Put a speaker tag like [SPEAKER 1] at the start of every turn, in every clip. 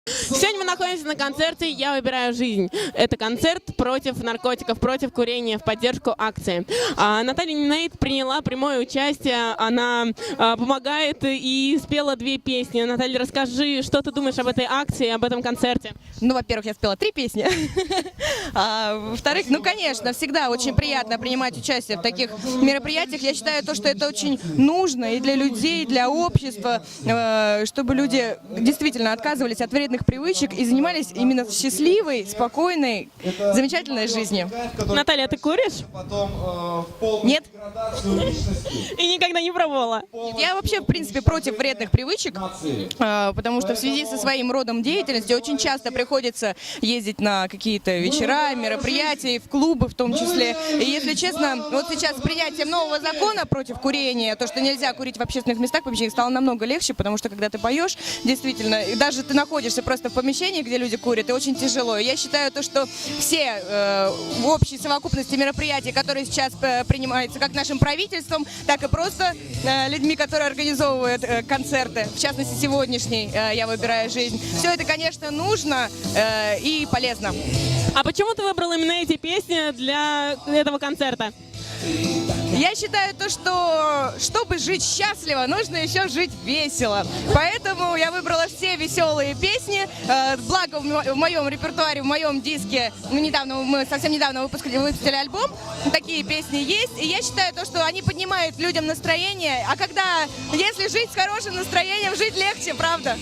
[SPEAKER 1] Сегодня мы находимся на концерте «Я выбираю жизнь». Это концерт против наркотиков, против курения, в поддержку акции. Наталья Нинейд приняла прямое участие, она помогает и спела 2 песни. Наталья, расскажи, что ты думаешь об этой акции, об этом концерте?
[SPEAKER 2] Ну, во-первых, я спела 3 песни. Во-вторых, ну, конечно, всегда очень приятно принимать участие в таких мероприятиях. Я считаю, что это очень нужно и для людей, и для общества, чтобы люди действительно отказывались от вредных привычек и занимались именно счастливой, спокойной, замечательной жизнью.
[SPEAKER 1] Наталья, ты куришь?
[SPEAKER 2] Нет.
[SPEAKER 1] И никогда не пробовала?
[SPEAKER 2] Я вообще, в принципе, против вредных привычек, потому что в связи со своим родом деятельности очень часто приходится ездить на какие-то вечера, мероприятия, в клубы в том числе. И если честно, вот сейчас с принятием нового закона против курения, то, что нельзя курить в общественных местах, вообще стало намного легче, потому что когда ты поешь, действительно, и даже ты находишься просто в помещении, где люди курят, и очень тяжело. И я считаю, что все в общей совокупности мероприятий, которые сейчас принимаются как нашим правительством, так и просто людьми, которые организовывают концерты, в частности сегодняшний «Я выбираю жизнь», все это, конечно, нужно и полезно.
[SPEAKER 1] А почему ты выбрал именно эти песни для этого концерта?
[SPEAKER 2] Я считаю что чтобы жить счастливо, нужно еще жить весело. Поэтому я выбрала все веселые песни. Благо в моем репертуаре, в моем диске, мы совсем недавно выпустили альбом, такие песни есть. И я считаю что они поднимают людям настроение. А если жить с хорошим настроением, жить легче, правда?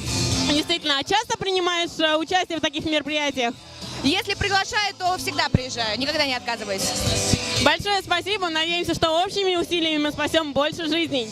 [SPEAKER 1] Действительно, а часто принимаешь участие в таких мероприятиях?
[SPEAKER 2] Если приглашают, то всегда приезжаю, никогда не отказываюсь.
[SPEAKER 1] Большое спасибо. Надеемся, что общими усилиями мы спасем больше жизней.